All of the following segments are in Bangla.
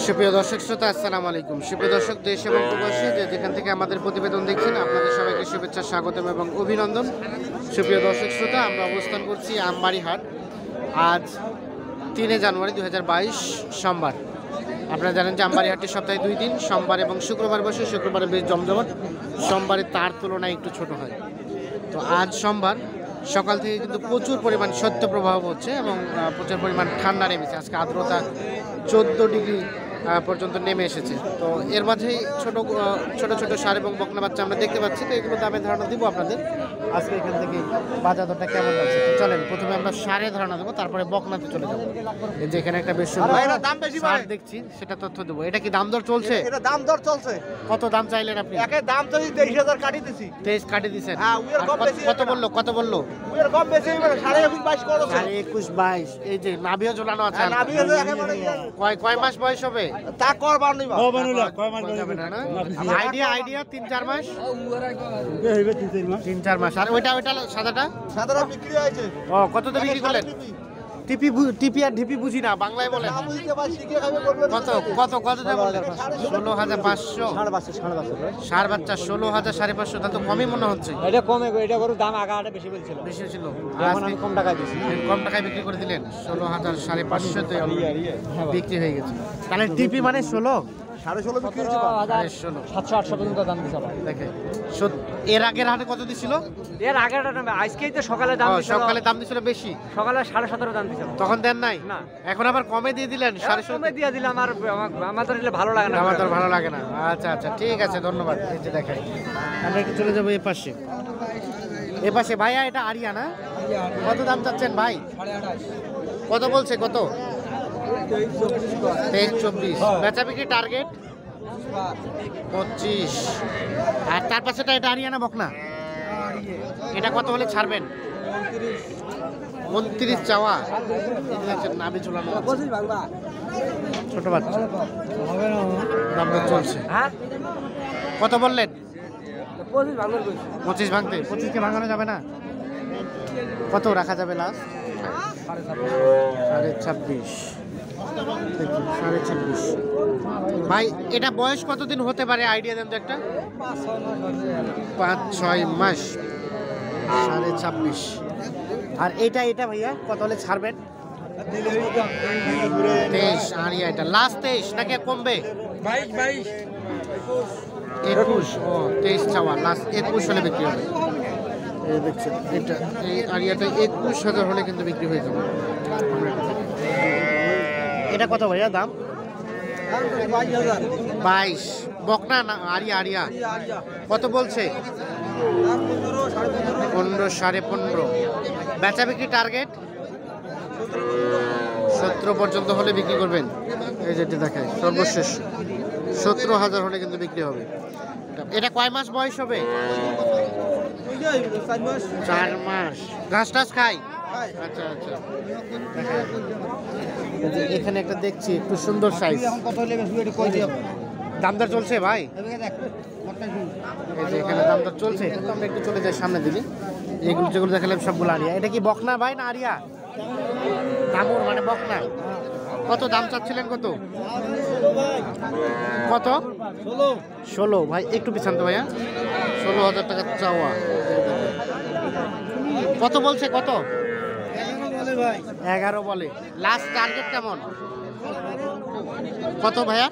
সুপ্রিয় দর্শক শ্রোতা, আসসালামু আলাইকুম। সুপ্রিয় দর্শক, দেশ এবং প্রবাসী যেখান থেকে আমাদের প্রতিবেদন দেখছেন, আপনাদের সবাইকে শুভেচ্ছা, স্বাগতম এবং অভিনন্দন। সুপ্রিয় দর্শক শ্রোতা, আমরা অবস্থান করছি আমবাড়ি হাট। আজ 3 জানুয়ারি 2022 সোমবার। আপনারা জানেন যে আমবাড়ি হাটটি সপ্তাহে 2 দিন, সোমবার এবং শুক্রবার বসে। শুক্রবারে বেশ জমজমাট, সোমবারে তার তুলনায় একটু ছোট হয়। তো আজ সোমবার সকাল থেকে কিন্তু প্রচুর পরিমাণ শৈত্যপ্রবাহ হচ্ছে এবং প্রচুর পরিমাণ ঠান্ডা নেমেছে। আজকে আর্দ্রতা 14 ডিগ্রি পর্যন্ত নেমে এসেছে। তো এর মাঝেই ছোট ছোট ষাঁড় এবং বকনা বাচ্চা আমরা দেখতে পাচ্ছি। তো এগুলো দামে ধারণা দিব আপনাদের। আজকে এখান থেকে বাজার দরটা কেমন যাচ্ছে তো চলেন প্রথমে আমরা ষাঁড়ে ধারণা দেবো, তারপরে বকনাতে চলে যাবো। এই যে এখানে একটা বেশ ষাঁড় দেখছি, সেটা তথ্য দেবো। এটা কি দাম দর চলছে? এটা দাম দর চলছে। কত দাম চাইলেন আপনি? একে দাম তো 23,000 কাটি দিছি। 23 কাটি দিয়েছেন? হ্যাঁ, উইয়ার কম বেশি। কত বললো? উইয়ার কম বেশি মানে 21.5 22 করছে। 21-22। এই যে নাভিও ঝোলানো আছে। হ্যাঁ, নাভিও একেবারে কয় মাস বয়স হবে? তা করবার নিবা। ও বানুলা কয় মাস বয়স হবে না? আইডিয়া 3-4 মাস হইবে। 3-4 মাস। আর ওইটা সাদাটা বিক্রি হয়েছে। ও কততে বিক্রি করলেন? টিপি আর ঢিপি বুঝি না, বাংলায় বলেন। কত দাম বললেন? 16,500। ষাঁড় বাচ্চা 16,000 550। তা তো কমই মনে হচ্ছে। এটা কমে গো, এটা গরুর দাম আগে বেশি বলছিল। বেশি ছিল, এখন আমি কম টাকায় দিছি। কম টাকায় বিক্রি করে দিলেন। 16,000 550 তে বিক্রি হয়ে গেছে। তাহলে টিপি মানে 16 16.5 বিক্রি হয়েছে। 700-800 পর্যন্ত দাম দিছে। দেখে এর আগের হাটে কত দিছিল? এর আগের আজকেই তো সকালে দাম দিছিল। সকালে দাম দিছিল বেশি, সকালে 17.5 দাম দিছিল। তখন দেন নাই? না, এখন আবার কমে দিয়ে দিলেন। 17.5 কমে দিয়ে দিলাম। আর আমাদের ভালো লাগে না। আমাদের ভালো লাগে না। আচ্ছা ঠিক আছে, ধন্যবাদ। এই যে দেখাই, আমরা একটু চলে যাবো এ পাশে। ভাইয়া এটা আরিয়া না? কত দাম চাচ্ছেন ভাই? 28,000। কত বলছে? কত? 23-24। বেচা বিক্রি টার্গেট 25। আর তার পাশেটা এটা আরিয়া না বকনা? এটা কত হলে ছাড়বেন? 29 চাওয়া। নাভি ঝুলানো ছোট বাচ্চা, দাম দর চলছে। কত বললেন? 25 ভাঙতে। 25 কে ভাঙানো যাবে না? কত রাখা যাবে লাস্ট? 26.5। 26.5। ভাই এটা বয়স কতদিন হতে পারে আইডিয়া দেন তো একটা? 5-6 মাস। 26.5। আর এটা ভাইয়া কত হলে ছাড়বেন? 23। আরিয়া এটা লাস্ট 23 নাকি কমবে? 22। 21। ও 23 চাওয়া, লাস্ট 21 হলে বিক্রি হবে। এই দেখছেন, এটা এই আরিয়াটা 21,000 হলে কিন্তু বিক্রি হয়ে যাবে। এটা কত ভাইয়া দাম? 22। বকনা না আরিয়া? কত বলছে? 15 15.5। বেচা বিক্রি টার্গেট 17 পর্যন্ত হলে বিক্রি করবেন। এই যেটা দেখায় সর্বশেষ 17,000 হলে কিন্তু বিক্রি হবে। এটা কয় মাস বয়স হবে? 4 মাস। ঘাস টাস খায়? আচ্ছা। এখানে একটা দেখছি একটু সুন্দর সাইজ। দামদার চলছে ভাই? এই যে এখানে দামদার চলছে। আমরা একটু চলে যাই সামনে দিকে। এগুলো যেগুলো দেখালাম সবগুলো আরিয়া। এটা কি বকনা ভাই না আরিয়া? দামুর মানে বকনা। কত দাম চাচ্ছিলেন? কত 16 ভাই? একটু পিছান তো ভাইয়া। 16,000 টাকা চাওয়া। কত বলছে? কত? 11 বলে। লাস্ট টার্গেট কেমন? কত ভাইয়া?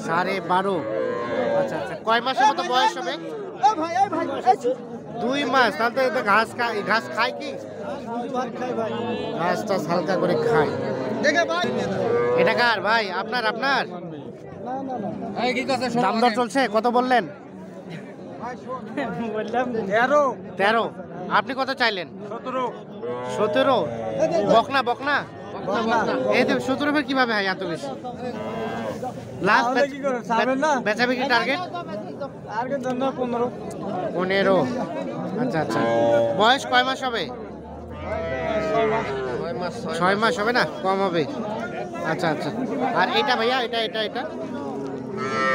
12.5। আচ্ছা। কয় মাসের মতো বয়স হবে? 2 মাস। তাহলে তো ঘাস খায় কি? ঘাসটা হালকা করে খায়। এটা কার ভাই? আপনার? দাম দর চলছে? কত বললেন? 13। আপনি কত চাইলেন? 17। বকনা এই তো 17 কিভাবে হয় এত বেশি? লাস্ট বেচা বিক্রি টার্গেট 15। আচ্ছা। বয়স কয় মাস হবে? 6 মাস হবে না? কম হবে। আচ্ছা। আর এটা ভাইয়া এটা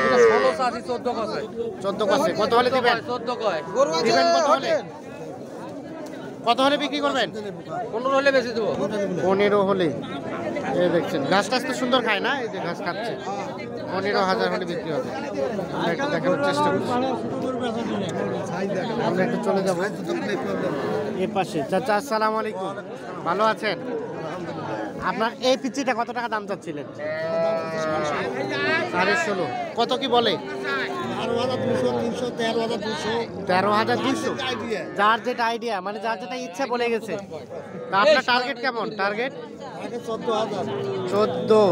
এটা 16 চাষি 14 কষে 14 কাছে কত হলে দিবেন? 14 কয় দিবেন কত হলে? কত হলে বিক্রি করবেন? 15 হলে বেশি দেবো। 15 হলে। এই দেখছেন ঘাস টাস তো সুন্দর খায় না, এই যে ঘাস খাচ্ছে। 15,000 হলে বিক্রি হবে। আমরা একটু দেখানোর চেষ্টা করছি। আমরা একটু চলে যাবো এ পাশে। চাচা আসসালামু আলাইকুম, ভালো আছেন? আপনার এই পিচিটা কত টাকা দাম চাচ্ছিলেন? 16.5। কত কি বলে? 13,200। যার যেটা আইডিয়া, মানে যার যেটা ইচ্ছা বলে গেছে। তা আপনার টার্গেট কেমন? টার্গেট 14।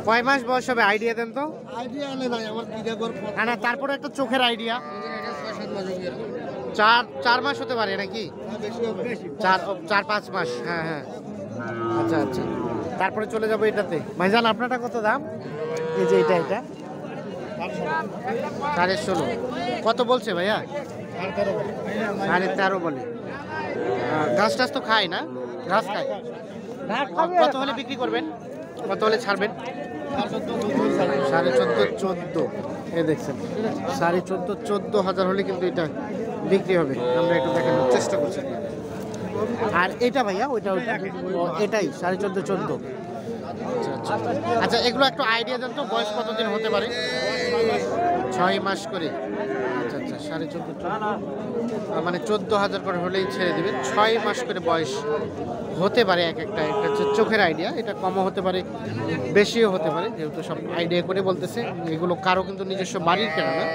কয় মাস বয়স হবে আইডিয়া দেন তো? না তারপরে একটা চোখের আইডিয়া। 4 মাস হতে পারে নাকি? 4-5 মাস। হ্যাঁ হ্যাঁ, আচ্ছা আচ্ছা। তারপরে চলে যাবো এটাতে। ভাইজান আপনারটা কত দাম? এই যে এটা 16.5। কত বলছে ভাইয়া? 13.5 বলে। ঘাস টাস তো খায় না? ঘাস খায়। কত হলে বিক্রি করবেন? কত হলে ছাড়বেন? 14.5-14। এ দেখছেন 14.5-14,000 হলে কিন্তু এটা বিক্রি হবে। আমরা একটু দেখানোর চেষ্টা করছি। আর এটা ভাইয়া ওইটা এটাই 14.5-14। আচ্ছা আচ্ছা আচ্ছা, এগুলো একটু আইডিয়া দেন তো, বয়স কতদিন হতে পারে? 6 মাস করে। আচ্ছা আচ্ছা, 14.5 মানে 14,000 করে হলেই ছেড়ে দেবে। 6 মাস করে বয়স হতে পারে এক একটা। এটা হচ্ছে চোখের আইডিয়া, এটা কমও হতে পারে বেশিও হতে পারে, যেহেতু সব আইডিয়া করে বলতেছে। এগুলো কারো কিন্তু নিজস্ব বাড়ির কেন না।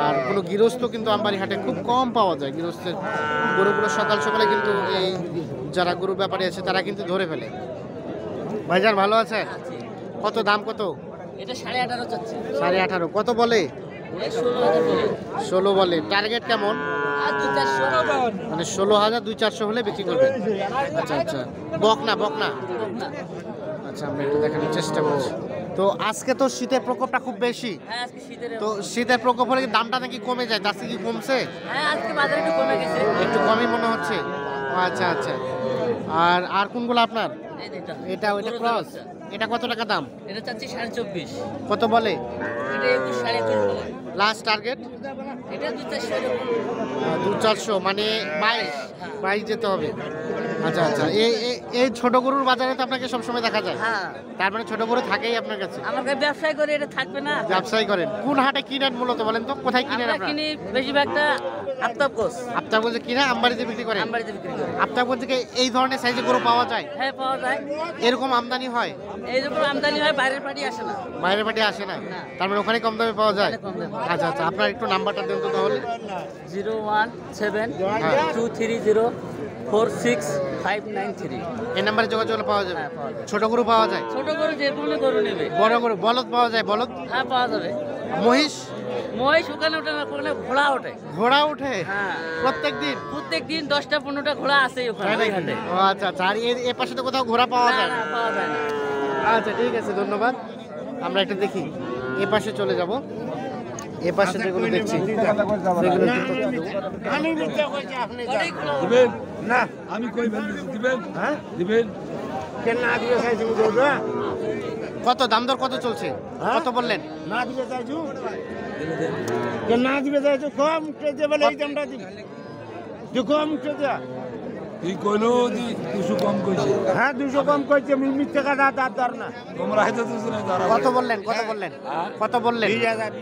আর কোনো গৃহস্থ কিন্তু আমবাড়ি হাটে খুব কম পাওয়া যায়। গৃহস্থের গরুগুলো সকাল সকালে কিন্তু এই যারা গরু ব্যাপারী আছে তারা কিন্তু ধরে ফেলে। ভাইজান ভালো আছে? কত দাম কত? এটা 18.5 চাচ্ছে। 18.5 কত বলে? 16 বলে। টার্গেট কেমন? মানে 16,000-2,400 হলে বিক্রি করবে। আচ্ছা আচ্ছা, বকনা বকনা। আচ্ছা, আমরা একটু দেখানোর চেষ্টা করছি। তো আজকে তো শীতের প্রকোপটা খুব বেশি। তো শীতের প্রকোপ হলে দামটা নাকি কমে যায়, দাসি কি কমছে? একটু কমই মনে হচ্ছে। আচ্ছা আচ্ছা। আর কোনগুলো আপনার? এটা ওইটা ক্রস। এটা কত টাকা দাম? এটা চাচ্ছি 24.5। কত বলে? এটা 21-21.5 বলে। Last target? এটা 2-400 মানে 22 যেতে হবে। আচ্ছা আচ্ছা, এই ছোট গরুর বাজারে তো আপনাকে সবসময় দেখা যায়। হ্যাঁ, তার মানে ছোট গরু থাকেই আপনার কাছে। আমার কাছে ব্যবসায় করে এটা থাকবে না। ব্যবসায়ী করেন? কোন হাটে কিনেন মূলত বলেন তো, কোথায় কিনেন আমরা আপনারা? কিনি বেশিরভাগটা আফতাবগঞ্জ। আফতাবগঞ্জে কিনে আমবাড়িতে বিক্রি করেন? আমবাড়িতে বিক্রি করি। আফতাবগঞ্জ থেকে এই ধরনের সাইজের গরু পাওয়া যায়? হ্যাঁ, পাওয়া যায়। এরকম আমদানি হয়? এইরকম আমদানি হয়, বাইরের পার্টি আসে না। বাইরের পাটি আসে না? তার মানে ওখানে কম দামে পাওয়া যায়? ওখানে কম দামে। আচ্ছা আচ্ছা, আপনার একটু নাম্বারটা দেন তো তাহলে। 017-230-46593। এই নাম্বারে যোগাযোগ করলে পাওয়া যাবে? হ্যাঁ, পাওয়া যাবে। ছোট গরু পাওয়া যায়? ছোট গরু যে কোনো গরু নেবে। বড় গরু বলদ পাওয়া যায়? বলদ? হ্যাঁ, পাওয়া যাবে। মহিষ? মহিষ ওখানে ওঠে না, ওখানে ঘোড়া ওঠে। ঘোড়া উঠে? হ্যাঁ, প্রত্যেক দিন? প্রত্যেক দিন 10টা-15টা ঘোড়া আছে ওখানে ওই হাটে। ও আচ্ছা আচ্ছা। আর এর পাশে তো কোথাও ঘোড়া পাওয়া না, যায় না, না? পাওয়া যায় না। আচ্ছা ঠিক আছে, ধন্যবাদ। আমরা একটা দেখি, এ পাশে চলে যাব। এ পাশে যেগুলো দেখছি সেগুলো একটু তথ্য দেবো। দিবেন না, আমি কই বলছি দিবেন। হ্যাঁ দিবেন কেন না দিবে চাইছি? কত দাম দর কত চলছে? কত বললেন? না দিবে চাইছু কেন না দিবে চাইছু? কম উঠে দেবে এই দামটা দিবি, তুই কম উঠে দে। তুই কইলো 200 কম কইছে। হ্যাঁ 200 কম কইছে, মিট টাকা দাঁত দর না। তোমরা হয়তো 200 না ধরা। কত বললেন? কত বললেন? কত বললেন? 20,000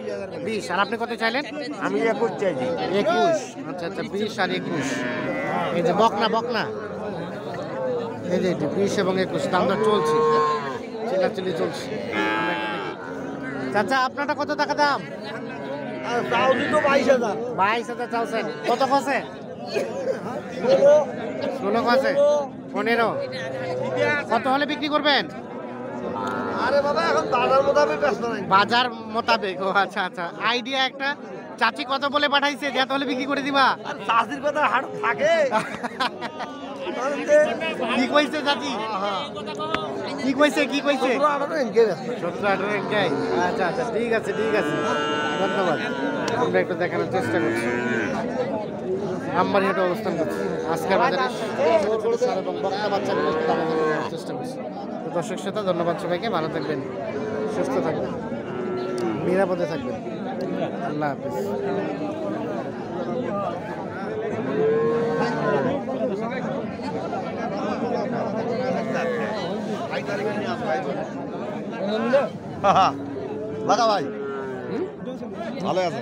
20। আর আপনি কত চাইলেন? আমি 21 চাইছি। 21। আচ্ছা আচ্ছা, 20 আর 21। এই যে বকনা বকনা, এই যে 20 এবং 21 দাম দর চলছে, চিল্লাচিল্লি চলছে। আমরা একটু দেখি। চাচা আপনারটা কত টাকা দাম? তাও দিতো 22,000। 22,000 চাওছেন। কত কছে? 16 কছে? 15। কত হলে বিক্রি করবেন? আরে বাবা এখন বাজার মোতাবেক ব্যস্ত নাই। বাজার মোতাবেক। ও আচ্ছা আচ্ছা, আইডিয়া একটা। চাচি কত বলে পাঠাইছে যে হলে বিক্রি করে দিবা? চাষির কথা হাট থাকে। কি কইছে চাচি? কি কইছে? কি কইছে? 17-18 এঙ্কাই। আচ্ছা আচ্ছা, ঠিক আছে ঠিক আছে, ধন্যবাদ। আমরা একটু দেখানোর চেষ্টা করছি। আমবাড়ি হাটে অবস্থান করছি। আজকের বাজারে ছোট ছোট সার এবং বক্তা বাচ্চাগুলো একটু দামাদামি করার চেষ্টা করছি। তো দর্শক শ্রোতা, ধন্যবাদ সবাইকে, ভালো থাকবেন, সুস্থ থাকবেন। নিরাপদে থাকবেন। আল্লাহ হাফিজ। লাগা ভাই ভালো আছে।